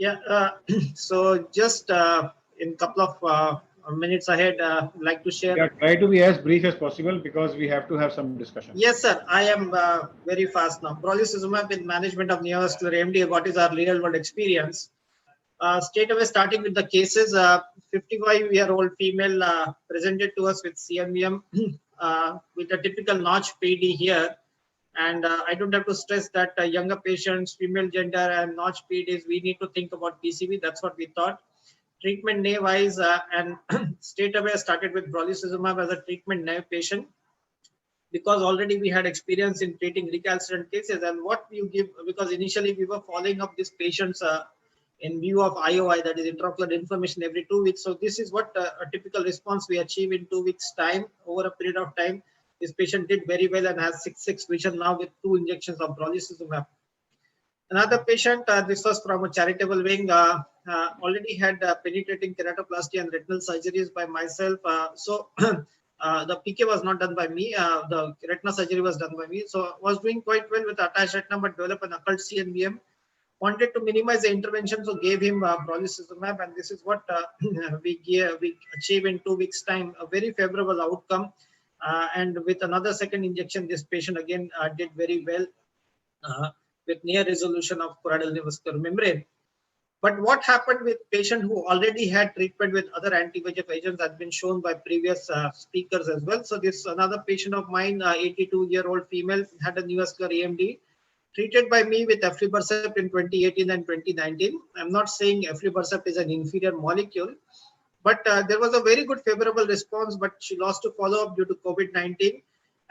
Yeah. So just in couple of minutes ahead, I'd like to share. Yeah, try to be as brief as possible because we have to have some discussion. Yes, sir. I am very fast now. Brolucizumab with management of neovascular AMD. What is our real world experience? Straight away, starting with the cases, 55-year-old female presented to us with CNVM with a typical notch PD here. And I don't have to stress that younger patients, female gender, and notch PDs, we need to think about PCV. That's what we thought. Treatment naive wise, and straight away started with brolucizumab as a treatment naive patient because already we had experience in treating recalcitrant cases. And what you give, because initially we were following up these patients in view of IOI, that is intraocular inflammation, every 2 weeks. So this is what a typical response we achieve in 2 weeks time. Over a period of time, this patient did very well and has 6/6 vision now with 2 injections of brolucizumab. Another patient, this was from a charitable wing, already had penetrating keratoplasty and retinal surgeries by myself. So the PK was not done by me. The retina surgery was done by me. So was doing quite well with attached retina, but developed an occult CNVM. Wanted to minimize the intervention, so gave him brolucizumab, and this is what we achieved in 2 weeks' time. A very favorable outcome, and with another second injection, this patient again did very well. With near resolution of choroidal neovascular membrane. But what happened with patient who already had treatment with other anti-VEGF agents has been shown by previous speakers as well. So this another patient of mine, 82-year-old female, had a neovascular AMD, treated by me with aflibercept in 2018 and 2019. I'm not saying aflibercept is an inferior molecule, but there was a very good favorable response, but she lost to follow-up due to COVID-19.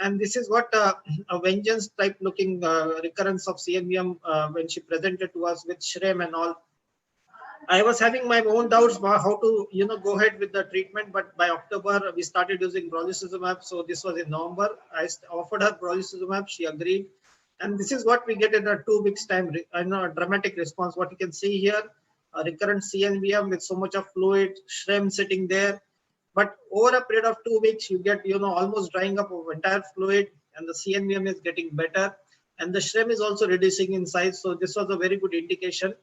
And this is what a vengeance type looking recurrence of CNVM when she presented to us with SHREM and all. I was having my own doubts about how to, go ahead with the treatment. But by October, we started using brolucizumab. So this was in November. I offered her brolucizumab. She agreed. And this is what we get in a 2 weeks time, a dramatic response. What you can see here, a recurrent CNVM with so much of fluid, SHREM sitting there. But over a period of 2 weeks, you get, almost drying up of entire fluid, and the CNVM is getting better. And the SHREM is also reducing in size. So this was a very good indication.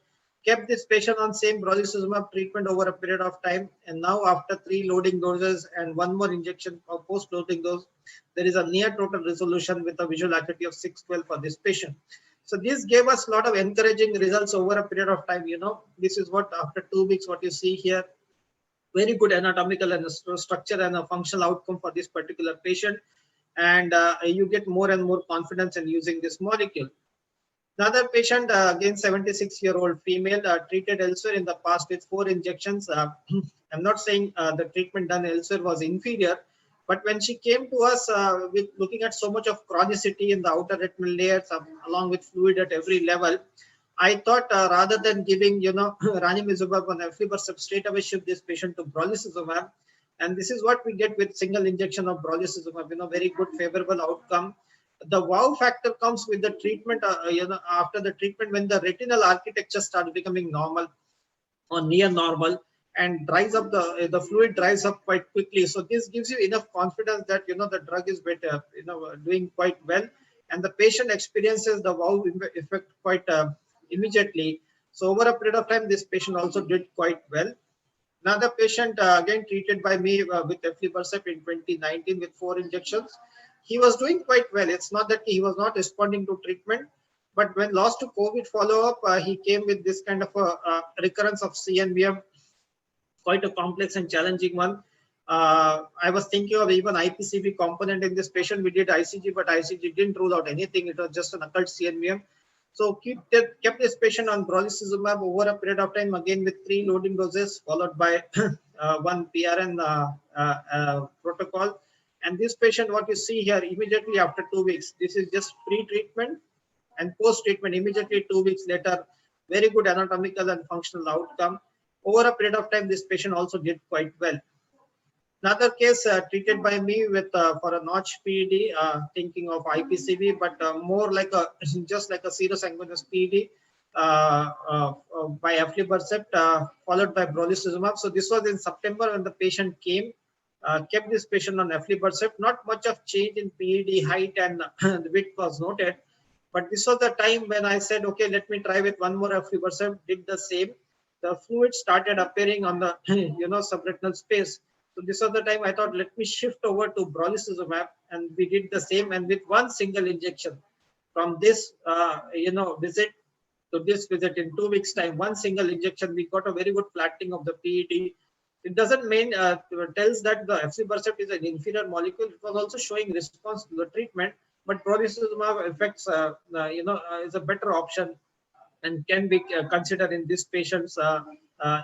Kept this patient on same brolucizumab treatment over a period of time. And now after 3 loading doses and 1 more injection of post-loading dose, there is a near total resolution with a visual acuity of 612 for this patient. So this gave us a lot of encouraging results over a period of time. This is what after 2 weeks, what you see here. Very good anatomical and structure and a functional outcome for this particular patient. And you get more and more confidence in using this molecule. Another patient, again 76-year-old female, treated elsewhere in the past with 4 injections. I'm not saying the treatment done elsewhere was inferior, but when she came to us with looking at so much of chronicity in the outer retinal layers, along with fluid at every level, I thought rather than giving, ranibizumab and aflibercept, straight away shift this patient to brolucizumab. And this is what we get with single injection of brolucizumab, very good favorable outcome. The wow factor comes with the treatment, after the treatment when the retinal architecture starts becoming normal or near normal and dries up, the fluid dries up quite quickly. So this gives you enough confidence that, the drug is better, doing quite well. And the patient experiences the wow effect quite immediately. So over a period of time, this patient also did quite well. Another patient, again treated by me with aflibercept in 2019 with 4 injections. He was doing quite well. It's not that he was not responding to treatment, but when lost to COVID follow-up, he came with this kind of a recurrence of CNVM, quite a complex and challenging one. I was thinking of even IPCV component in this patient. We did ICG, but ICG didn't rule out anything. It was just an occult CNVM. So kept this patient on brolucizumab over a period of time, again with 3 loading doses, followed by 1 PRN protocol. And this patient, what you see here, immediately after 2 weeks, this is just pre-treatment and post-treatment, immediately 2 weeks later, very good anatomical and functional outcome. Over a period of time, this patient also did quite well. Another case treated by me with for a notch PED, thinking of IPCV, but more like just like a serosanguinous PED by aflibercept, followed by brolucizumab. So this was in September when the patient came. Kept this patient on aflibercept. Not much of change in PED height and the width was noted, but this was the time when I said, okay, let me try with 1 more aflibercept. Did the same. the fluid started appearing on the subretinal space. So this was the time I thought, let me shift over to brolucizumab, and we did the same. And with one single injection, from this visit to this visit in 2 weeks' time, one single injection, we got a very good flattening of the PET. It doesn't mean tells that the aflibercept is an inferior molecule. It was also showing response to the treatment, but brolucizumab effects is a better option and can be considered in these patients.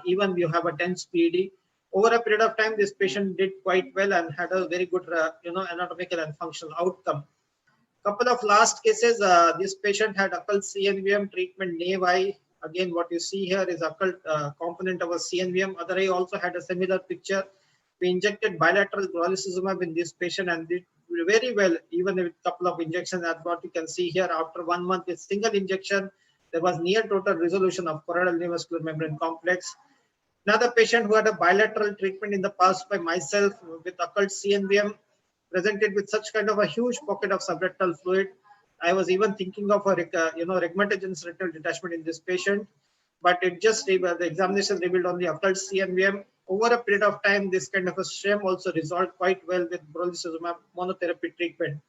Even you have a 10 PED. Over a period of time, this patient did quite well and had a very good anatomical and functional outcome. Couple of last cases, this patient had occult CNVM treatment, naive eye. Again, what you see here is occult component of a CNVM. Other eye also had a similar picture. We injected bilateral brolucizumab in this patient and did very well, even with a couple of injections. That's what you can see here. After 1 month with single injection, there was near total resolution of choroidal neovascular membrane complex. Another patient who had a bilateral treatment in the past by myself with occult CNVM, presented with such kind of a huge pocket of subretinal fluid. I was even thinking of a rheumatogenic retinal detachment in this patient, but it just the examination revealed only occult CNVM. Over a period of time, this kind of a sham also resolved quite well with brolucizumab monotherapy treatment.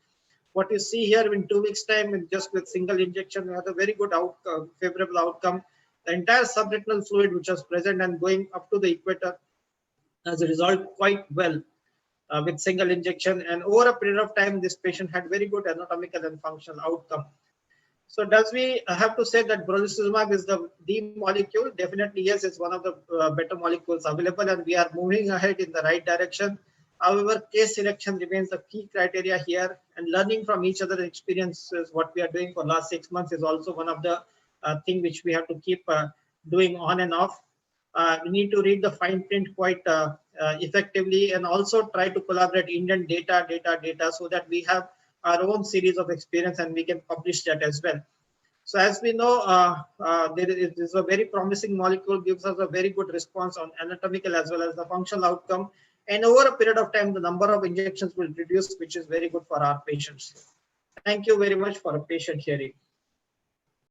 What you see here in 2 weeks' time, just with single injection, we had a very good outcome, favorable outcome. The entire subretinal fluid which was present and going up to the equator has resolved quite well with single injection. And over a period of time, this patient had very good anatomical and functional outcome. So does we have to say that brolucizumab is the molecule? Definitely yes, it's one of the better molecules available, and we are moving ahead in the right direction. However, case selection remains the key criteria here, and learning from each other's experiences, what we are doing for last 6 months, is also one of the thing which we have to keep doing on and off. We need to read the fine print quite effectively, and also try to collaborate Indian data so that we have our own series of experience and we can publish that as well. So as we know, there is a very promising molecule, gives us a very good response on anatomical as well as the functional outcome. And over a period of time, the number of injections will reduce, which is very good for our patients. Thank you very much for a patient hearing.